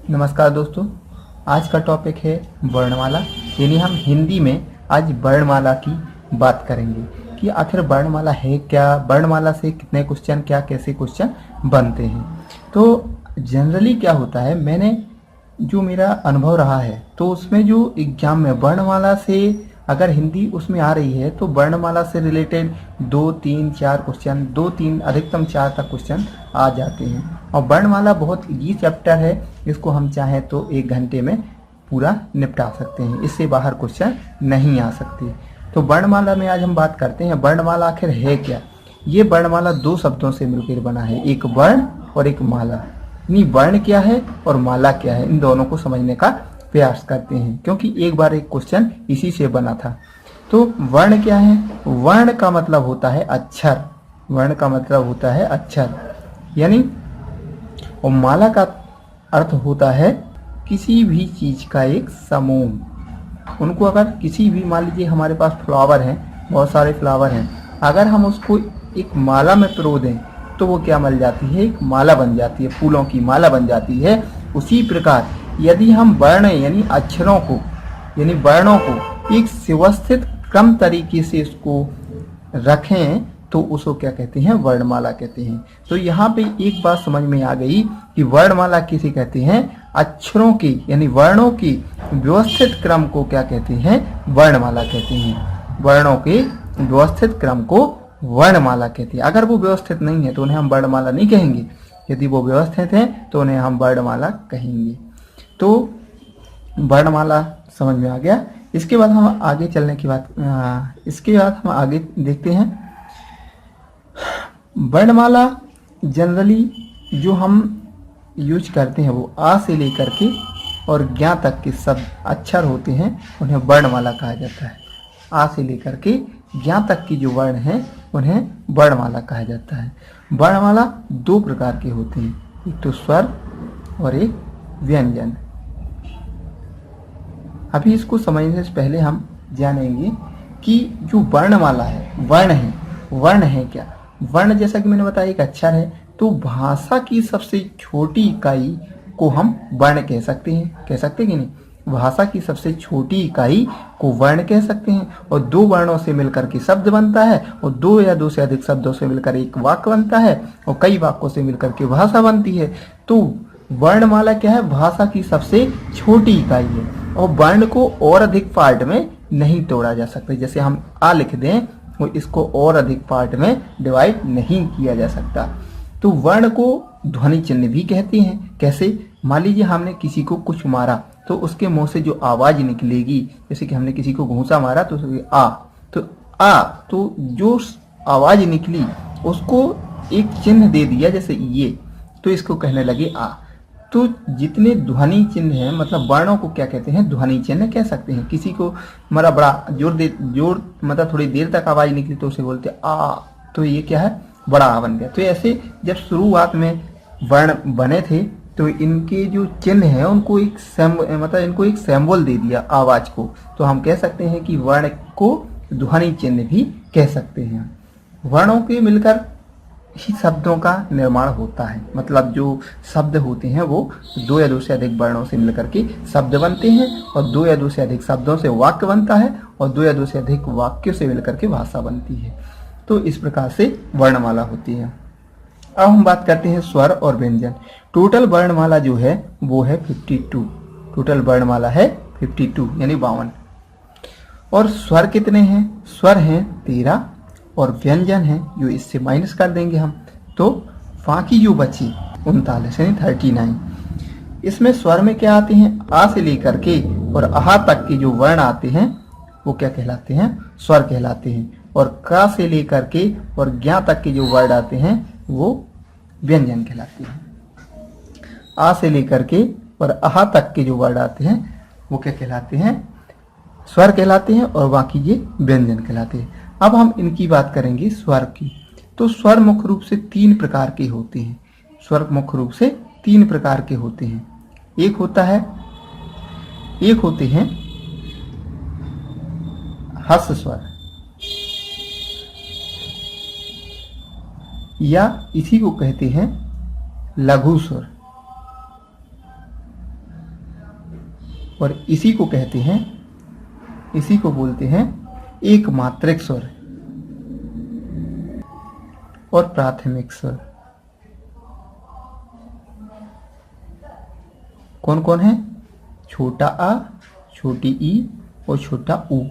नमस्कार दोस्तों, आज का टॉपिक है वर्णमाला। यानी हम हिंदी में आज वर्णमाला की बात करेंगे कि आखिर वर्णमाला है क्या, वर्णमाला से कितने क्वेश्चन, क्या कैसे क्वेश्चन बनते हैं। तो जनरली क्या होता है, मैंने जो मेरा अनुभव रहा है तो उसमें जो एग्जाम में वर्णमाला से अगर हिंदी उसमें आ रही है तो वर्णमाला से रिलेटेड 2, 3, 4 क्वेश्चन, 2, 3 अधिकतम 4 तक क्वेश्चन आ जाते हैं। और वर्णमाला बहुत इजी चैप्टर है, इसको हम चाहें तो 1 घंटे में पूरा निपटा सकते हैं, इससे बाहर क्वेश्चन नहीं आ सकते। तो वर्णमाला में आज हम बात करते हैं वर्णमाला आखिर है क्या। ये वर्णमाला 2 शब्दों से मिलकर बना है, एक वर्ण और एक माला। यानी वर्ण क्या है और माला क्या है, इन दोनों को समझने का प्रयास करते हैं, क्योंकि एक बार एक क्वेश्चन इसी से बना था। तो वर्ण क्या है? वर्ण का मतलब होता है अक्षर, वर्ण का मतलब होता है अक्षर, यानी और माला का अर्थ होता है किसी भी चीज का एक समूह। उनको अगर किसी भी, मान लीजिए हमारे पास फ्लावर हैं, बहुत सारे फ्लावर हैं, अगर हम उसको एक माला में पिरो दें तो वो क्या बन जाती है, एक माला बन जाती है, फूलों की माला बन जाती है। उसी प्रकार यदि हम वर्ण यानी अक्षरों को, यानी वर्णों को एक व्यवस्थित क्रम तरीके से इसको रखें तो उसको क्या कहते हैं, वर्णमाला कहते हैं। तो यहाँ पे एक बात समझ में आ गई कि वर्णमाला किसे कहते हैं, अक्षरों की यानी वर्णों की व्यवस्थित क्रम को क्या कहते हैं, वर्णमाला कहते हैं। वर्णों के व्यवस्थित क्रम को वर्णमाला कहते हैं। अगर वो व्यवस्थित नहीं है तो उन्हें हम वर्णमाला नहीं कहेंगे, यदि वो व्यवस्थित हैं तो उन्हें हम वर्णमाला कहेंगे। तो वर्णमाला समझ में आ गया। इसके बाद हम आगे चलने की बात, इसके बाद हम आगे देखते हैं वर्णमाला जनरली जो हम यूज करते हैं वो आ से लेकर के और ज्ञा तक के सब अक्षर होते हैं, उन्हें वर्णमाला कहा जाता है। आ से लेकर के ज्ञा तक की जो वर्ण हैं उन्हें वर्णमाला कहा जाता है। वर्णमाला 2 प्रकार के होते हैं, एक तो स्वर और एक व्यंजन। अभी इसको समझने से पहले हम जानेंगे कि जो वर्णमाला है, वर्ण है क्या। वर्ण जैसा कि मैंने बताया एक अक्षर है, तो भाषा की सबसे छोटी इकाई को हम वर्ण कह सकते हैं, कह सकते हैं कि नहीं। भाषा की सबसे छोटी इकाई को वर्ण कह सकते हैं। और 2 वर्णों से मिलकर के शब्द बनता है, और 2 या 2 से अधिक शब्दों से मिलकर एक वाक्य बनता है, और कई वाक्यों से मिलकर के भाषा बनती है। तो वर्णमाला क्या है, भाषा की सबसे छोटी इकाई है, और वर्ण को और अधिक पार्ट में नहीं तोड़ा जा सकता। जैसे हम आ लिख दें, वो इसको और अधिक पार्ट में डिवाइड नहीं किया जा सकता। तो वर्ण को ध्वनि चिन्ह भी कहते हैं। कैसे? मान लीजिए हमने किसी को कुछ मारा तो उसके मुंह से जो आवाज निकलेगी, जैसे कि हमने किसी को घूंसा मारा तो आ, तो जो आवाज निकली उसको एक चिन्ह दे दिया जैसे ये, तो इसको कहने लगे आ। तो जितने ध्वनि चिन्ह हैं, मतलब वर्णों को क्या कहते हैं, ध्वनि चिन्ह कह सकते हैं। किसी को हमारा बड़ा जोर मतलब थोड़ी देर तक आवाज निकली तो उसे बोलते आ, तो ये क्या है, बड़ा आ बन गया। तो ऐसे जब शुरुआत में वर्ण बने थे तो इनके जो चिन्ह है उनको एक मतलब इनको एक सिंबल दे दिया आवाज को, तो हम कह सकते हैं कि वर्ण को ध्वनि चिन्ह भी कह सकते हैं। वर्णों के मिलकर ही शब्दों का निर्माण होता है, मतलब जो शब्द होते हैं वो 2 या 2 से अधिक वर्णों से मिलकर के शब्द बनते हैं, और 2 या 2 से अधिक शब्दों से वाक्य बनता है, और 2 या 2 से अधिक वाक्यों से मिलकर के भाषा बनती है। तो इस प्रकार से वर्णमाला होती है। अब हम बात करते हैं स्वर और व्यंजन। टोटल वर्णमाला जो है वो है 52। टोटल वर्णमाला है 52 यानी 52। और स्वर कितने हैं? स्वर हैं 13 और व्यंजन हैं जो इससे माइनस कर देंगे हम, तो बाकी जो बची 39 यानी 39। इसमें स्वर में क्या आते हैं, आ से लेकर के और आहा तक के जो वर्ण आते हैं वो क्या कहलाते हैं, स्वर कहलाते हैं। और का से लेकर के और ज्ञा तक के जो वर्ड आते हैं वो व्यंजन कहलाते हैं। आ से लेकर के और आहा तक के जो वर्ड आते हैं वो क्या कहलाते हैं, स्वर कहलाते हैं, और बाकी ये व्यंजन कहलाते हैं। अब हम इनकी बात करेंगे स्वर की। तो स्वर मुख्य रूप से 3 प्रकार के होते हैं। स्वर मुख्य रूप से 3 प्रकार के होते हैं। एक होते हैं हस्स स्वर, या इसी को कहते हैं लघु स्वर। और इसी को कहते हैं, इसी को बोलते हैं एक मात्रिक स्वर और प्राथमिक स्वर। कौन कौन है? छोटा आ, छोटी ई और छोटा ऊ।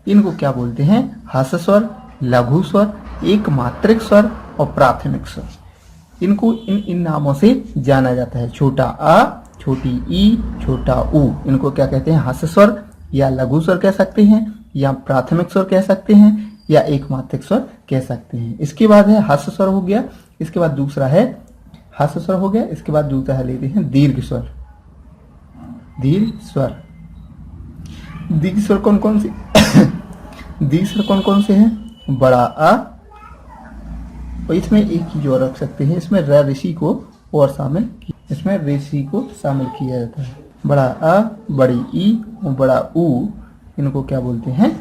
इनको क्या बोलते हैं? ह्रस्व स्वर, लघु स्वर, एक मात्रिक स्वर और प्राथमिक स्वर। इनको इन नामों से जाना जाता है। छोटा आ, छोटी ई, छोटा ऊ, इनको क्या कहते हैं? ह्रस्व स्वर या लघु स्वर कह सकते हैं, या प्राथमिक स्वर कह सकते हैं, या एक मात्रिक स्वर कह सकते हैं। इसके बाद है ह्रस्व स्वर हो गया, इसके बाद दूसरा है ह्रस्व स्वर हो गया, इसके बाद दूसरा है लेते हैं दीर्घ स्वर। दीर्घ स्वर, दीर्घ स्वर कौन कौन से? दीर्घ स्वर कौन कौन से हैं? बड़ा आ, और इसमें एक चीज और रख सकते हैं, इसमें र ऋषि को और शामिल, इसमें ऋषि को शामिल किया जाता है। बड़ा आ, बड़ी ई और बड़ा ऊ, इनको क्या बोलते हैं?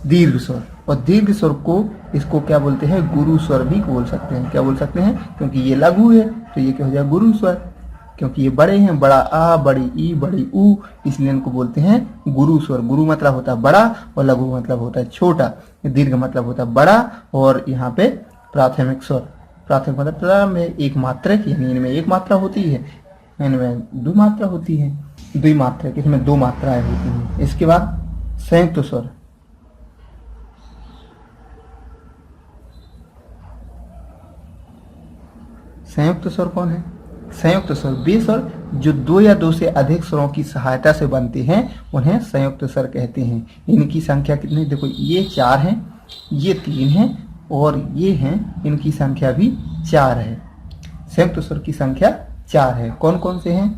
दीर्घ स्वर। और दीर्घ स्वर को, इसको क्या बोलते हैं? गुरु स्वर भी बोल सकते हैं। क्या बोल सकते हैं? क्योंकि ये लघु है तो ये क्या हो जाएगा? गुरु स्वर। क्योंकि ये बड़े हैं, बड़ा आ, बड़ी ई, बड़ी ऊ, इसलिए इनको बोलते हैं गुरु स्वर। गुरु मतलब होता है बड़ा और लघु मतलब होता है छोटा। दीर्घ मतलब होता है बड़ा, और यहाँ पे प्राथमिक स्वर, प्राथमिक मतलब में एक मात्रिक, यानी इनमें एक मात्रा होती है, इनमें दो मात्रा होती है, द्विमात्रक, इसमें दो मात्राएं होती हैं। इसके बाद संयुक्त स्वर। संयुक्त स्वर कौन है? संयुक्त स्वर वे स्वर जो दो या दो से अधिक स्वरों की सहायता से बनते हैं, उन्हें संयुक्त स्वर कहते हैं। इनकी संख्या कितनी? देखो, ये 4 हैं, ये 3 हैं और ये हैं, इनकी संख्या भी 4 है। संयुक्त स्वर की संख्या 4 है। कौन कौन से हैं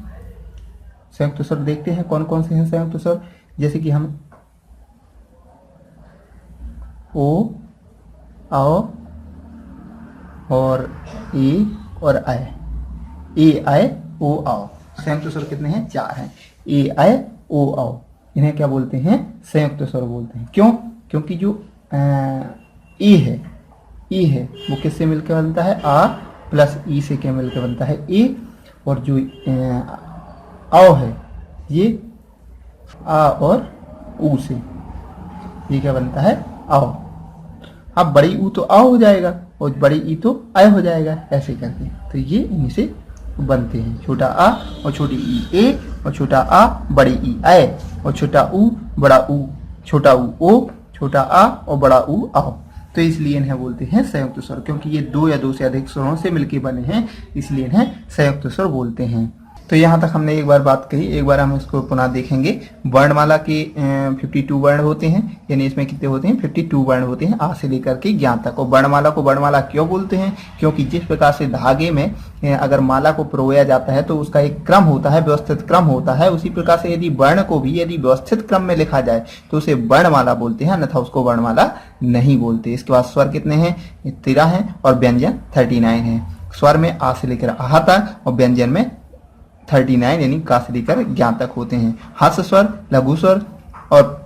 संयुक्त स्वर? देखते हैं कौन कौन से हैं संयुक्त स्वर। जैसे कि हम ओ, आओ और ए और आए, ए आए ओ आओ। संयुक्त स्वर कितने हैं? 4 हैं। ए आए ओ आओ, इन्हें क्या बोलते हैं? संयुक्त स्वर बोलते हैं। क्यों? क्योंकि जो ए है, ए है वो किससे मिलकर बनता है? आ प्लस ई से क्या मिलकर बनता है? ए। और जो आओ है, ये आ और ऊ से ये क्या बनता है? आओ। अब बड़ी ऊ तो आओ हो जाएगा और बड़ी ई तो आय हो जाएगा, ऐसे करके। तो ये इन्हीं से बनते हैं। छोटा आ और छोटी ई ए, और छोटा आ बड़ी ई आय, और छोटा ऊ बड़ा ऊ, छोटा ऊ ओ, छोटा आ और बड़ा ऊ आओ। तो इसलिए इन्हें बोलते हैं संयुक्त स्वर, क्योंकि ये दो या दो से अधिक स्वरों से मिलकर बने हैं, इसलिए इन्हें संयुक्त स्वर बोलते हैं। तो यहाँ तक हमने एक बार बात कही, एक बार हम इसको पुनः देखेंगे। वर्णमाला के 52 वर्ण होते हैं, यानी इसमें कितने होते हैं? 52 वर्ण होते हैं, आ से लेकर के ज्ञ तक। और वर्णमाला को वर्णमाला क्यों बोलते हैं? क्योंकि जिस प्रकार से धागे में अगर माला को पिरोया जाता है तो उसका एक क्रम होता है, व्यवस्थित क्रम होता है, उसी प्रकार से यदि वर्ण को भी यदि व्यवस्थित क्रम में लिखा जाए तो उसे वर्णमाला बोलते हैं, अन्यथा उसको वर्णमाला नहीं बोलते। इसके बाद स्वर कितने हैं? 13 हैं और व्यंजन 39 है। स्वर में आ से लेकर आहा तक और व्यंजन में 39 यानी का से लेकर ज्ञ तक होते हैं। ह्रस्व स्वर, लघु स्वर और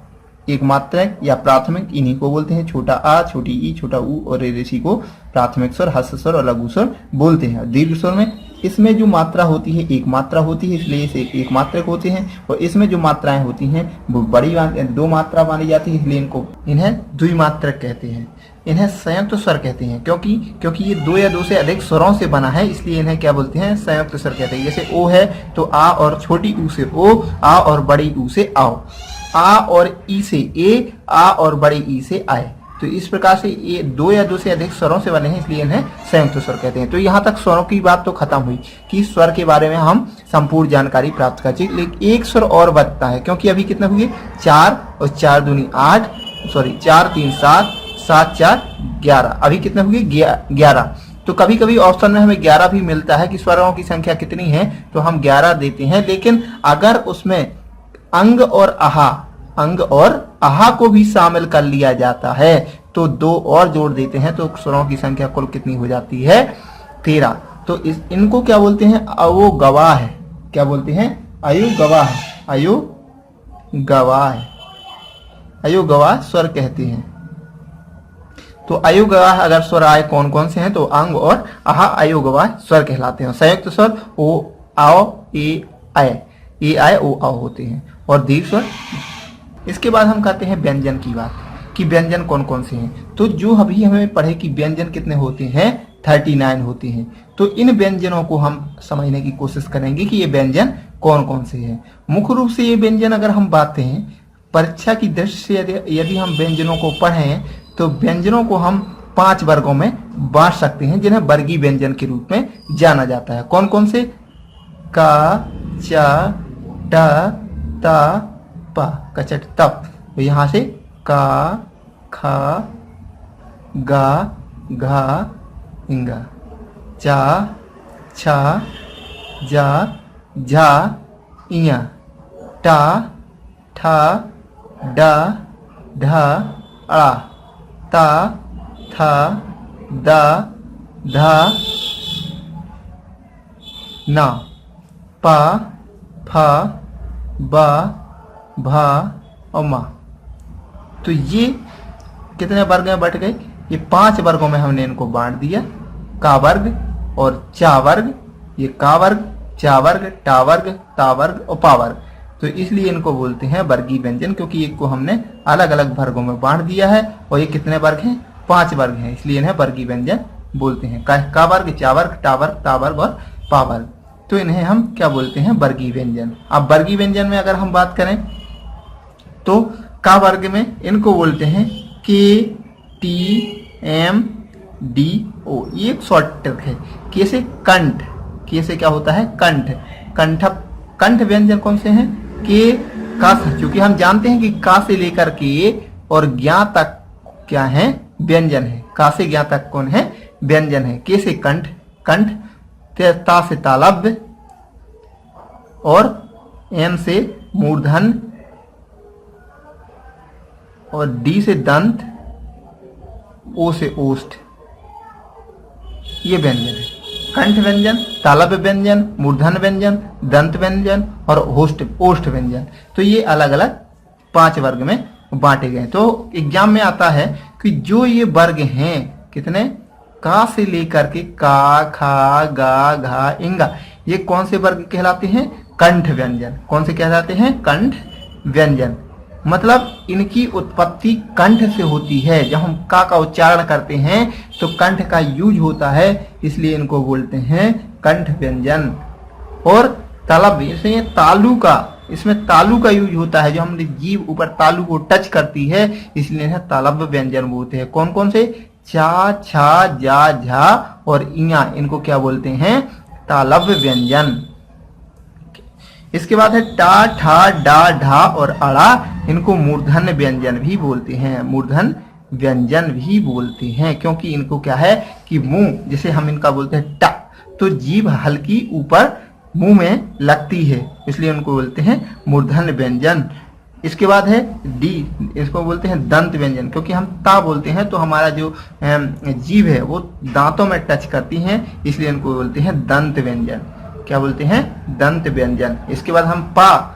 एक मात्रक या प्राथमिक, इन्हीं को बोलते हैं। छोटा आ, छोटी ई, छोटा ऊ और ऋषि को प्राथमिक स्वर, ह्रस्व स्वर और लघु स्वर बोलते हैं। दीर्घ स्वर में इसमें जो मात्रा होती है एक मात्रा होती है, इसलिए इसे एक मात्रक होते हैं। और इसमें जो मात्राएं होती हैं वो बड़ी दो मात्रा मानी जाती है, इसलिए इन्हें द्विमात्रक कहते हैं। इन्हें संयुक्त स्वर कहते हैं, क्योंकि ये दो या दो से अधिक स्वरों से बना है, इसलिए इन्हें क्या बोलते हैं? संयुक्त स्वर कहते हैं। जैसे ओ है तो आ और छोटी ऊ से ओ, आ और बड़ी ऊ से आओ, आ और ई से ए, आ और बड़ी ई से आए। तो इस प्रकार से ये दो या दो से अधिक स्वरों से बने हैं, इसलिए इन्हें संयुक्त स्वर कहते हैं। तो यहाँ तक स्वरों की बात तो खत्म हुई कि स्वर के बारे में हम संपूर्ण जानकारी प्राप्त कर चुके। लेकिन एक स्वर और बचता है, क्योंकि अभी कितने हुए? 4 और 4 दूनी 8, सॉरी 4 3 7, 7 4 11, अभी कितने हुए? 11। तो कभी कभी ऑप्शन में हमें 11 भी मिलता है कि स्वरों की संख्या कितनी है, तो हम 11 देते हैं। लेकिन अगर उसमें अंग और आहा को भी शामिल कर लिया जाता है तो 2 और जोड़ देते हैं, तो स्वरों की संख्या कुल कितनी हो जाती है? 13। तो इनको क्या बोलते हैं? अवोगवाह है। क्या बोलते हैं? अयोगवाह, अयोगवाह स्वर कहते हैं। तो अयोगवाह अगर स्वर आए कौन कौन से हैं? तो अंग और आहा अयोगवाह स्वर कहलाते हैं। संयुक्त स्वर ओ, आओ, ए, आए, ए आई ओ औ होते हैं और दीर्घ स्वर। इसके बाद हम कहते हैं व्यंजन की बात कि व्यंजन कौन कौन से हैं। तो जो अभी हमें पढ़े कि व्यंजन कितने होते हैं, 39 होते हैं। तो इन व्यंजनों को हम समझने की कोशिश करेंगे कि ये व्यंजन कौन कौन से हैं। मुख्य रूप से ये व्यंजन अगर हम बात हैं परीक्षा की दृष्टि से यदि हम व्यंजनों को पढ़ें तो व्यंजनों को हम 5 वर्गों में बांट सकते हैं जिन्हें वर्गीय व्यंजन के रूप में जाना जाता है। कौन कौन से? का, चा, टा, ता, पा, कचट, तप। तो यहाँ से का, खा, गा, घा, इंगा, चा, छा, जा, झा, इया, टा, ठा, डा, ढा, अड़ा, ता, था, दा, धा, ना, पा, फा, बा, भा और मा। तो ये कितने वर्ग में बट गए? ये 5 वर्गों में हमने इनको बांट दिया। का वर्ग और चा वर्ग, ये का वर्ग, चा वर्ग, टा वर्ग, ता वर्ग और पा वर्ग। तो इसलिए इनको बोलते हैं वर्गीय व्यंजन, क्योंकि एक को हमने अलग अलग वर्गों में बांट दिया है और ये कितने वर्ग हैं? 5 वर्ग हैं, इसलिए इन्हें वर्गीय व्यंजन बोलते हैं। का वर्ग, चा वर्ग, टा वर्ग, ता वर्ग और पा वर्ग। तो इन्हें हम क्या बोलते हैं? वर्गीय व्यंजन। अब वर्गीय व्यंजन में अगर हम बात करें तो का वर्ग में इनको बोलते हैं के, टी, एम, डी, ओ। ये एक शॉर्ट ट्रिक है। के से कंठ, के से क्या होता है? कंठ। कंठ व्यंजन कौन से हैं? के, का, क्योंकि हम जानते हैं कि का से लेकर के और ज्ञा तक क्या है? व्यंजन है। का से ज्ञा तक कौन है? व्यंजन है। के से कंठ, ता से तालव्य और एम से मूर्धन और डी से दंत, ओ से ओष्ठ। ये व्यंजन है। कंठ व्यंजन, तालव्य व्यंजन, मूर्धन व्यंजन, दंत व्यंजन और ओष्ठ व्यंजन। तो ये अलग अलग 5 वर्ग में बांटे गए। तो एग्जाम में आता है कि जो ये वर्ग हैं कितने? का से लेकर के का, खा, गा, घा, इंगा, ये कौन से वर्ग कहलाते हैं? कंठ व्यंजन। कौन से कहलाते हैं? कंठ व्यंजन। मतलब इनकी उत्पत्ति कंठ से होती है। जब हम का उच्चारण करते हैं तो कंठ का यूज होता है, इसलिए इनको बोलते हैं कंठ व्यंजन। और तालव्य, इसमें तालु का यूज होता है। जो हमने जीभ ऊपर तालु को टच करती है, इसलिए इन्हें तालव्य व्यंजन बोलते हैं। कौन कौन से? चा, छा, जा, झा और इया, इनको क्या बोलते हैं? तालव्य व्यंजन। इसके बाद है टा, ठा, डा, ढा और अड़ा, इनको मूर्धन्य व्यंजन भी बोलते हैं। मूर्धन व्यंजन भी बोलते हैं, क्योंकि इनको क्या है कि मुंह, जैसे हम इनका बोलते हैं टा, तो जीभ हल्की ऊपर मुंह में लगती है, इसलिए उनको बोलते हैं मूर्धन्य व्यंजन। इसके बाद है डी, इसको बोलते हैं दंत व्यंजन, क्योंकि हम ता बोलते हैं तो हमारा जो जीभ है वो दांतों में टच करती हैं, इसलिए इनको बोलते हैं दंत व्यंजन। क्या बोलते हैं? दंत व्यंजन। इसके बाद हम पा,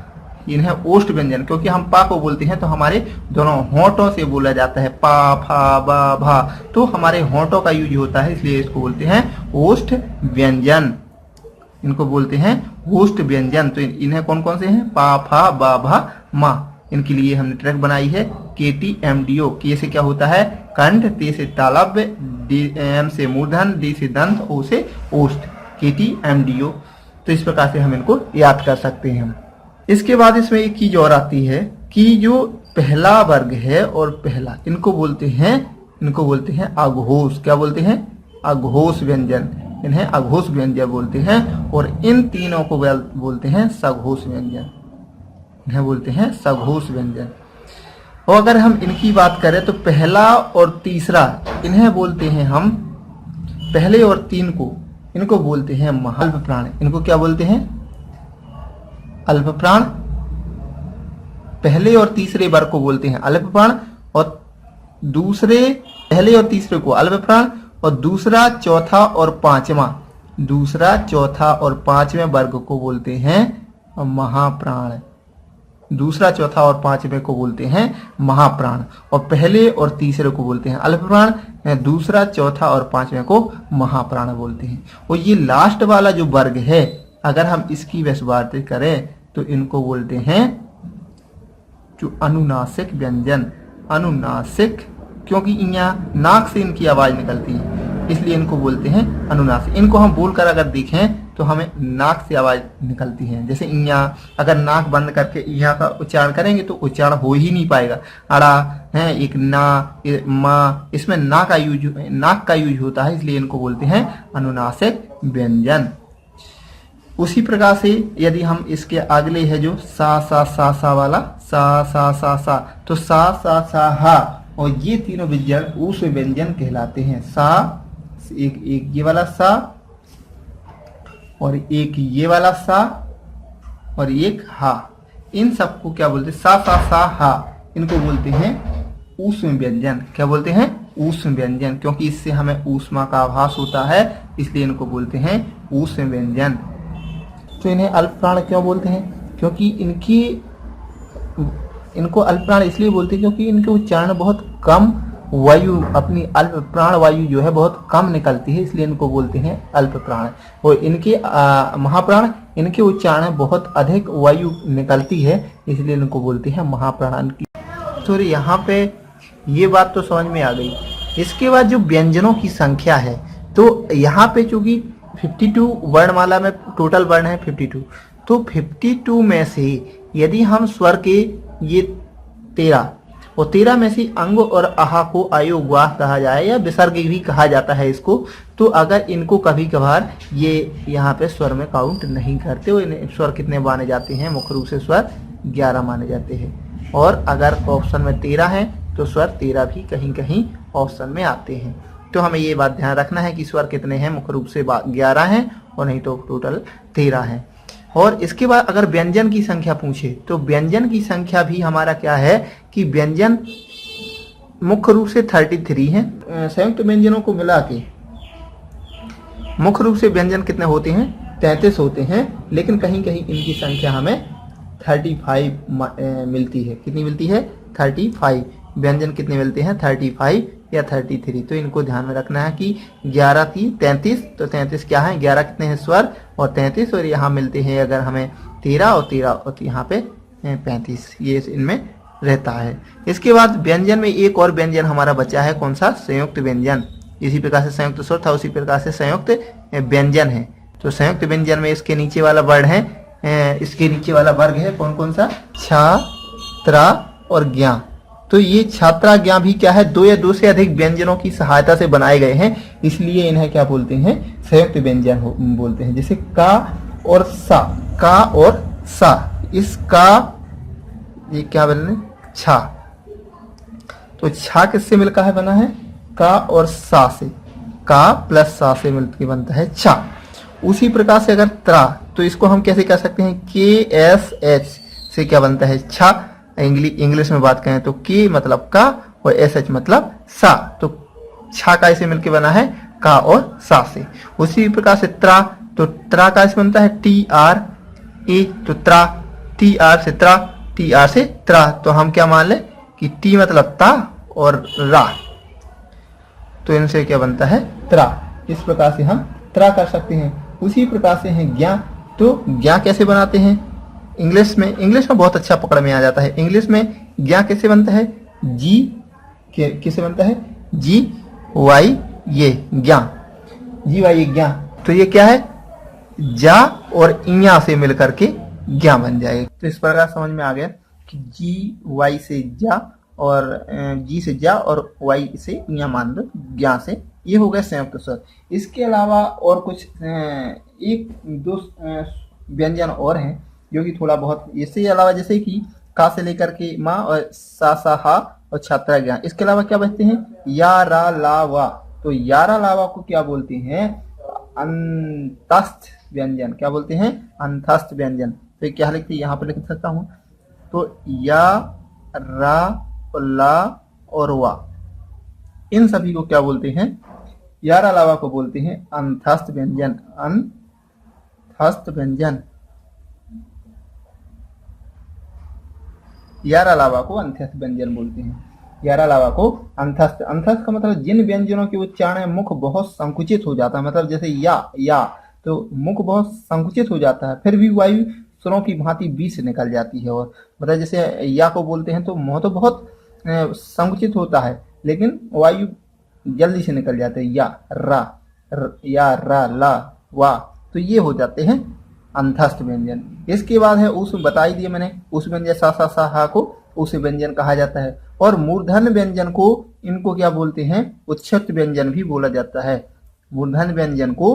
इन्हें ओष्ठ व्यंजन, क्योंकि हम पा को बोलते हैं तो हमारे दोनों होंठों से बोला जाता है। पा, फा, बा, भा, तो हमारे होंठों का यूज होता है, इसलिए इसको बोलते हैं ओष्ठ व्यंजन। इनको बोलते हैं ओष्ठ व्यंजन। तो इन्हें कौन कौन से हैं? पा, फा, बा, भा, मा। इनके लिए हमने ट्रैक बनाई है केटी एमडीओ। के से क्या होता है? कंठ, ते से तालव्य, डी एम से मूर्धन, डी से दंत, ओ से ओष्ठ, केटी एमडीओ। तो इस प्रकार से हम इनको याद कर सकते हैं। इसके बाद इसमें एक चीज और आती है कि जो पहला वर्ग है और पहला, इनको बोलते हैं अघोष। क्या बोलते हैं? अघोष व्यंजन। इन्हें अघोष व्यंजन बोलते हैं। और इन तीनों को बोलते हैं सघोष व्यंजन। इन्हें बोलते हैं सघोष व्यंजन। और अगर हम इनकी बात करें तो पहला और तीसरा, इन्हें बोलते हैं हम, पहले और तीन को इनको बोलते हैं अल्प प्राण। इनको क्या बोलते हैं? अल्प प्राण। पहले और तीसरे वर्ग को बोलते हैं अल्प प्राण, और दूसरे, पहले और तीसरे को अल्प प्राण, और दूसरा, चौथा और पांचवें वर्ग को बोलते हैं महाप्राण। दूसरा, चौथा और पांचवें को बोलते हैं महाप्राण, और पहले और तीसरे को बोलते हैं अल्प प्राण, दूसरा, चौथा और पांचवें को महाप्राण बोलते हैं। और ये लास्ट वाला जो वर्ग है, अगर हम इसकी बात करें तो तो इनको बोलते हैं जो अनुनासिक व्यंजन। अनुनासिक, क्योंकि यहाँ नाक से इनकी आवाज निकलती है, इसलिए इनको बोलते हैं अनुनासिक। इनको हम बोलकर अगर देखें तो हमें नाक से आवाज निकलती है। जैसे यहाँ अगर नाक बंद करके यहाँ का उच्चारण करेंगे तो उच्चारण हो ही नहीं पाएगा। अड़ा है, एक ना, मा, इसमें नाक का यूज होता है, इसलिए इनको बोलते हैं अनुनासिक व्यंजन। उसी प्रकार से यदि हम इसके अगले है जो सा वाला, सा, तो सा हा, और ये तीनों व्यंजन उस व्यंजन कहलाते हैं। सा, एक ये वाला सा, और एक ये वाला सा, और एक हा। इन सबको क्या बोलते हैं? सा हा, इनको बोलते हैं ऊष्म व्यंजन। क्या बोलते हैं? ऊष्म व्यंजन, क्योंकि इससे हमें ऊष्मा का आभास होता है, इसलिए इनको बोलते हैं ऊष्म व्यंजन। तो इन्हें अल्प प्राण क्यों बोलते हैं? क्योंकि इनको अल्प प्राण इसलिए बोलते हैं क्योंकि इनके उच्चारण बहुत कम वायु, अपनी अल्प प्राण वायु जो है बहुत कम निकलती है, इसलिए इनको बोलते हैं अल्प प्राण। और इनके महाप्राण, इनके उच्चारण बहुत अधिक वायु निकलती है, इसलिए इनको बोलते हैं महाप्राण की। तो यहाँ पे ये बात तो समझ में आ गई। इसके बाद जो व्यंजनों की संख्या है, तो यहाँ पे चूंकि 52 वर्णमाला में टोटल वर्ण है 52, तो 52 में से यदि हम स्वर के ये 13 और 13 में से अंग और आहा को अयोगवाह कहा जाए या विसर्ग भी कहा जाता है इसको, तो अगर इनको कभी कभार ये यहाँ पे स्वर में काउंट नहीं करते, वो स्वर कितने माने जाते हैं? मुख्य रूप से स्वर 11 माने जाते हैं। और अगर ऑप्शन में 13 है तो स्वर 13 भी कहीं कहीं ऑप्शन में आते हैं। तो हमें ये बात ध्यान रखना है कि स्वर कितने हैं? मुख्य रूप से 11 हैं, और नहीं तो टोटल 13 हैं। और इसके बाद अगर व्यंजन की संख्या पूछे तो व्यंजन की संख्या भी हमारा क्या है कि व्यंजन मुख्य रूप से 33 हैं। संयुक्त व्यंजनों को मिला के मुख्य रूप से व्यंजन कितने होते हैं? 33 होते हैं, लेकिन कहीं कहीं इनकी संख्या हमें 35 मिलती है। कितनी मिलती है? 35 व्यंजन कितने मिलते हैं? 35 या 33। तो इनको ध्यान में रखना है कि 11 की 33, तो 33 क्या है? 11 कितने हैं? स्वर, और 33, और यहाँ मिलते हैं अगर हमें 13 और 13, और यहाँ पे 35, ये इनमें रहता है। इसके बाद व्यंजन में एक और व्यंजन हमारा बचा है, कौन सा? संयुक्त व्यंजन। इसी प्रकार से संयुक्त स्वर था, उसी प्रकार से संयुक्त व्यंजन है। तो संयुक्त व्यंजन में इसके नीचे वाला वर्ण है, इसके नीचे वाला वर्ग है कौन कौन सा? छा, त्रा और ज्ञा। तो ये छात्रा ज्ञा भी क्या है? 2 या 2 से अधिक व्यंजनों की सहायता से बनाए गए हैं, इसलिए इन्हें क्या बोलते हैं? संयुक्त व्यंजन बोलते हैं। जैसे का और सा, का और सा, इस का ये क्या बने? छा। तो छा किससे मिलकर है बना है? का और सा से, का प्लस सा से मिलकर बनता है छा। उसी प्रकार से अगर त्रा, तो इसको हम कैसे कह सकते हैं? KSH से क्या बनता है? छा। इंग्लिश में बात करें तो के मतलब का और SH मतलब सा, तो छा का इसे मिलके बना है का और सा से। उसी प्रकार से त्रा, तो त्रा का इसे बनता है TRA, तो त्रा, TR से त्रा, TR से त्रा। तो हम क्या मान ले कि टी मतलब ता और रा, तो इनसे क्या बनता है? त्रा। इस प्रकार से हम त्रा कर सकते हैं। उसी प्रकार से है ज्ञा, तो ज्ञा कैसे बनाते हैं? इंग्लिश में बहुत अच्छा पकड़ में आ जाता है। इंग्लिश में ज्ञा कैसे बनता है? जी कैसे बनता है? GY ये ज्ञा, GY ज्ञा। तो ये क्या है? जा और इया से मिलकर के ज्ञा बन जाएगा। तो इस प्रकार समझ में आ गया कि GY से जा और जी से जा और Y से इया मान लो, ज्ञा से। ये हो गया संयुक्त स्वर। इसके अलावा और कुछ 1-2 व्यंजन और हैं जो कि थोड़ा बहुत, इसके अलावा जैसे कि का से लेकर के माँ और सा हा और छात्रा ज्ञा। इसके अलावा क्या बचते हैं? या रा ला वा। तो यारा लावा को क्या बोलते हैं? अंतस्थ व्यंजन। क्या बोलते हैं? अंतस्थ व्यंजन। तो ये क्या लिखते हैं? यहाँ पर लिख सकता हूँ। तो या, रा, ला और वा, इन सभी को क्या बोलते हैं? यारा लावा को बोलते हैं अंतस्थ व्यंजन। अंतस्थ व्यंजन। यारा लावा को अंतस्थ व्यंजन बोलते हैं। यारा लावा को अंतस्थ। अंतस्थ का मतलब जिन व्यंजनों के उच्चारण में मुख बहुत संकुचित हो जाता है, मतलब जैसे या, तो मुख बहुत संकुचित हो जाता है, फिर भी वायु स्वरों की भांति बी से निकल जाती है। और मतलब जैसे या को बोलते हैं तो मुंह तो बहुत संकुचित होता है, लेकिन वायु जल्दी से निकल जाते हैं। या रा या रा ला वा, तो ये हो जाते हैं अंतस्थ व्यंजन। इसके बाद है उस, बताई दिए मैंने, उस व्यंजन सा सा सा हा को उस व्यंजन कहा जाता है। और मूर्धन व्यंजन को, इनको क्या बोलते हैं, उच्छिष्ट व्यंजन भी बोला जाता है। मूर्धन व्यंजन को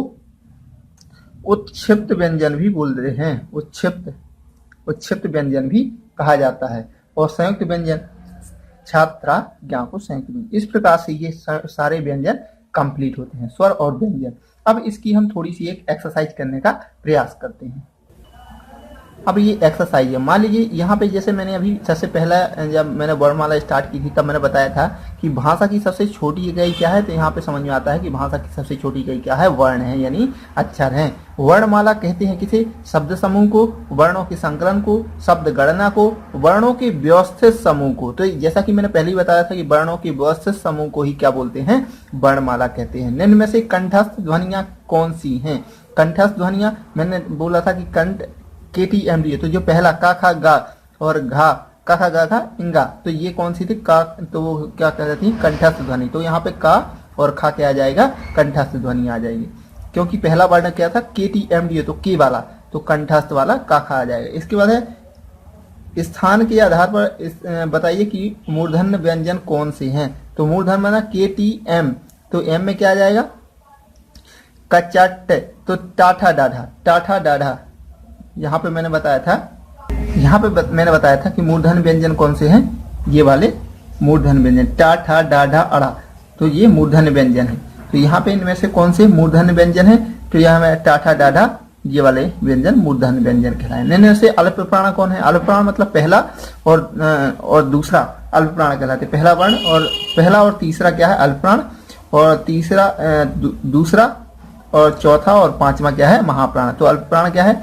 उत्क्षिप्त व्यंजन भी बोलते हैं, उत्क्षिप्त व्यंजन भी कहा जाता है। और संयुक्त व्यंजन छात्रा ज्ञा को संयुक्त व्यंजन। इस प्रकार से ये सारे व्यंजन कंप्लीट होते हैं, स्वर और व्यंजन। अब इसकी हम थोड़ी सी एक एक्सरसाइज करने का प्रयास करते हैं। अब ये एक्सरसाइज है, मान लीजिए यहाँ पे जैसे मैंने अभी सबसे पहला जब मैंने वर्णमाला स्टार्ट की थी तब मैंने बताया था कि भाषा की सबसे छोटी इकाई क्या है, तो यहाँ पे समझ में आता है कि भाषा की सबसे छोटी इकाई क्या है, वर्ण है, यानी अक्षर है। वर्णमाला कहते हैं किसे, शब्द समूह को, वर्णों के संकलन को, शब्द गणना को, वर्णों के व्यवस्थित समूह को। तो जैसा कि मैंने पहले ही बताया था कि वर्णों के व्यवस्थित समूह को ही क्या बोलते हैं, वर्णमाला कहते हैं। निम्न में से कंठस्थ ध्वनियां कौन सी हैं। कंठस्थ ध्वनियां मैंने बोला था कि कंठ KTMD, तो जो पहला का खा गा और घा, का खा गा खा इंगा, तो ये कौन सी थी, का, तो वो क्या कहती है, कंठस्थ ध्वनि। तो यहाँ पे का और खा क्या आ जाएगा, कंठस्थ ध्वनि आ जाएगी, क्योंकि पहला वर्ण क्या था, KTMD, तो के वाला, तो कंठस्थ वाला का खा आ जाएगा। इसके बाद है स्थान के आधार पर बताइए कि मूर्धन्य व्यंजन कौन से हैं। तो मूर्धन्य माना KTM, तो एम में क्या आ जाएगा, कचट, तो टाठा डाढ़ा, टाठा डाढ़ा। यहाँ पे मैंने बताया था, मैंने बताया था कि मूर्धन्य व्यंजन कौन से हैं, ये वाले मूर्धन्य व्यंजन, टा ठा डा ढा अड़ा, तो ये मूर्धन्य व्यंजन है। तो यहाँ पे इनमें से कौन से मूर्धन्य व्यंजन है, तो यहाँ में टा ठा डा ढा, ये वाले व्यंजन मूर्धन्य व्यंजन कहलाए। इनमें से अल्प प्राण कौन है, अल्प प्राण मतलब पहला और दूसरा अल्प प्राण कहलाते। पहला वर्ण और पहला और तीसरा क्या है, अल्प प्राण, और तीसरा दूसरा और चौथा और पांचवा क्या है, महाप्राण। तो अल्प प्राण क्या है,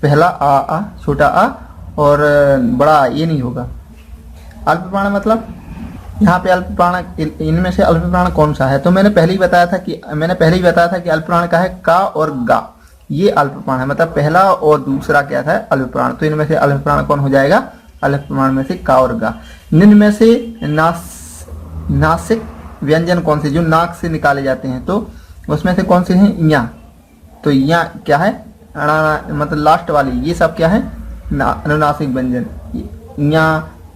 पहला आ, छोटा आ और बड़ा आ, ये नहीं होगा। अल्प प्राण मतलब यहाँ पे अल्प प्राण, इनमें से अल्प प्राण कौन सा है, तो मैंने पहले ही बताया था कि अल्प प्राण का है का और गा, ये अल्प प्राण है, मतलब पहला और दूसरा क्या था, अल्प प्राण। तो इनमें से अल्प प्राण कौन हो जाएगा, अल्प प्राण में से का और गा। निम्न में से नासिक व्यंजन कौन से, जो नाक से निकाले जाते हैं, तो उसमें से कौन से हैं, इया, तो इया क्या है, मतलब लास्ट वाली, ये सब क्या है, अनुनासिक व्यंजन, इया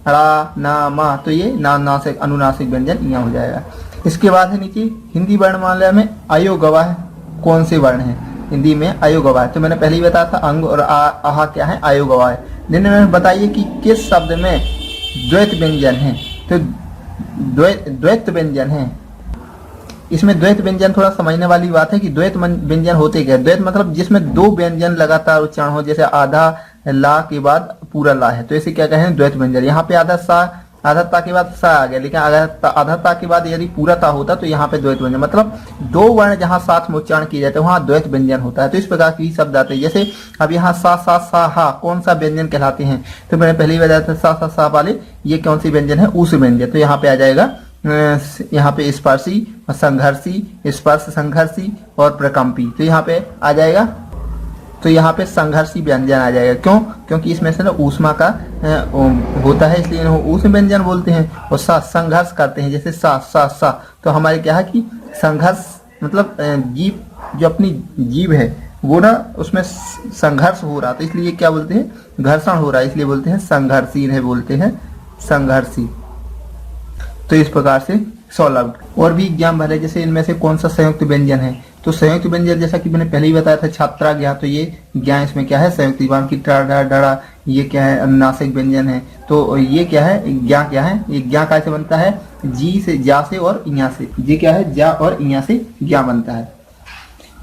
अड़ा ना मा, तो ये नासिक अनुनासिक व्यंजन इया हो जाएगा। इसके बाद है नीचे हिंदी वर्णमाला में अयोगवाह कौन से वर्ण है, हिंदी में अयोगवाह, तो मैंने पहले ही बताया था अंग और आहा क्या है, अयोगवाह। निम्न में बताइए कि किस शब्द में द्वैत व्यंजन है, तो द्वैत व्यंजन है। इसमें द्वैत व्यंजन थोड़ा समझने वाली बात है कि द्वैत व्यंजन होते क्या, द्वैत मतलब जिसमें दो व्यंजन लगातार उच्चारण हो, जैसे आधा ला के बाद पूरा ला है, तो इसे क्या कहें, द्वैत व्यंजन। यहाँ पे आधा ता के बाद सा आ गया, लेकिन अगर आधा ता के बाद यदि पूरा ता होता तो यहाँ पे द्वैत व्यंजन, मतलब दो वर्ण जहाँ साथ में उच्चारण किए जाते हैं वहाँ द्वैत व्यंजन होता है। तो इस प्रकार के शब्द आते हैं, जैसे अब यहाँ सा हा कौन सा व्यंजन कहलाते हैं, तो मैंने पहले ही बताया था सा वाले ये कौन सी व्यंजन है, उस व्यंजन। तो यहाँ पे आ जाएगा, यहाँ पे स्पर्शी, संघर्षी, स्पर्श संघर्षी और प्रकंपी, तो यहाँ पे आ जाएगा, तो यहाँ पे संघर्षी व्यंजन आ जाएगा। क्यों, क्योंकि इसमें से ना ऊष्मा का होता है, इसलिए ऊष्म व्यंजन बोलते हैं। और संघर्ष करते हैं, जैसे सा, तो हमारे क्या है कि संघर्ष मतलब जीव, जो अपनी जीव है वो ना उसमें संघर्ष हो रहा, तो इसलिए क्या बोलते हैं, घर्षण हो रहा है, इसलिए बोलते हैं संघर्षी, है बोलते हैं संघर्षी। तो इस प्रकार से सॉल्व आउट। और भी एग्जाम भरे, जैसे इनमें से कौन सा संयुक्त व्यंजन है, तो संयुक्त व्यंजन जैसा कि मैंने पहले ही बताया था, छात्रा ज्ञा, तो ये ज्ञा इसमें क्या है, संयुक्त विभाग की डड़ा, ये क्या है, अनुनासिक व्यंजन है। तो ये क्या है, ज्ञा क्या है, ये ज्ञा कैसे बनता है, जी से, जा से और इया से, ये क्या है, जा और इया से ज्ञा बनता है।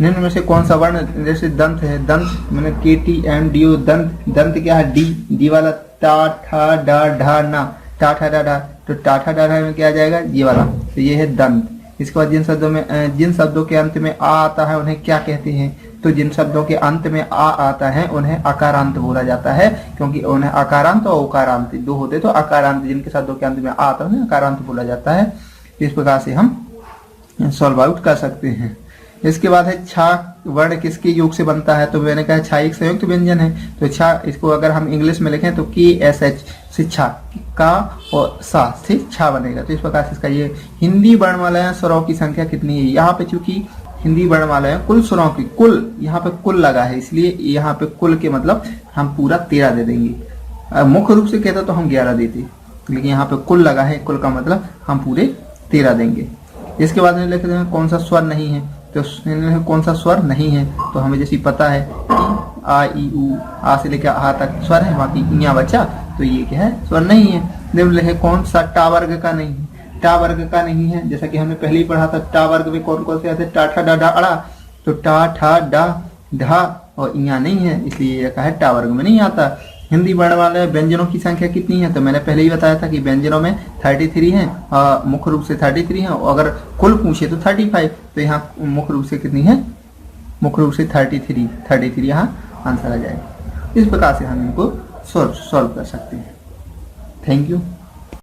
निम्न में से कौन सा वर्ण, जैसे दंत है, दंत मैंने KTMDO, दंत क्या है, डी वाला, टा ठा डा ढा ना, टा ठा डा ढा, तो टाठा डाढ़ा में क्या आ जाएगा, ये वाला, तो ये है दंत। इसके बाद जिन शब्दों के अंत में आ आता है उन्हें क्या कहते हैं, तो जिन शब्दों के अंत में आ आता है उन्हें अकारांत बोला जाता है, क्योंकि उन्हें अकारांत और उकारांत दो होते, तो अकारांत, जिनके शब्दों के अंत में आ आता है उन्हें अकारांत बोला जाता है। इस प्रकार से हम सॉल्व आउट कर सकते हैं। इसके बाद है छा वर्ण किसके योग से बनता है, तो मैंने कहा छा एक संयुक्त व्यंजन है, तो छा इसको अगर हम इंग्लिश में लिखें तो KSH से छा, का और सा से छा बनेगा। तो इस प्रकार से इसका ये हिंदी वर्णमालाएं स्वरों की संख्या कितनी है। यहाँ पे चूंकि हिंदी वर्णमालाएं कुल स्वरों की, कुल यहाँ पे कुल लगा है, इसलिए यहाँ पे कुल के मतलब हम पूरा 13 दे देंगे। मुख्य रूप से कहता तो हम 11 देते, लेकिन यहाँ पे कुल लगा है, कुल का मतलब हम पूरे 13 देंगे। इसके बाद में लिखते हैं कौन सा स्वर नहीं है, तो कौन सा स्वर नहीं है, तो हमें जैसे पता है कि आ ई उ, आ से लेकर आ तक स्वर है, बाकी इया बचा, तो ये क्या है, स्वर नहीं है। निम्न है कौन सा टा वर्ग का नहीं है, टा वर्ग का नहीं है, जैसा कि हमने पहले ही पढ़ा था टा वर्ग में कौन कौन से आते हैं, टा ठा डा डा अड़ा, तो टा ठा डा ढा और इया नहीं है, इसलिए ये कहा है टा वर्ग में नहीं आता। हिंदी वर्णमाला व्यंजनों की संख्या कितनी है, तो मैंने पहले ही बताया था कि व्यंजनों में 33 हैं, मुख्य रूप से 33 हैं, और अगर कुल पूछे तो 35, तो यहाँ मुख्य रूप से कितनी है, मुख्य रूप से 33 यहाँ आंसर आ जाएगा। इस प्रकार से हम इनको सॉल्व कर सकते हैं। Thank you.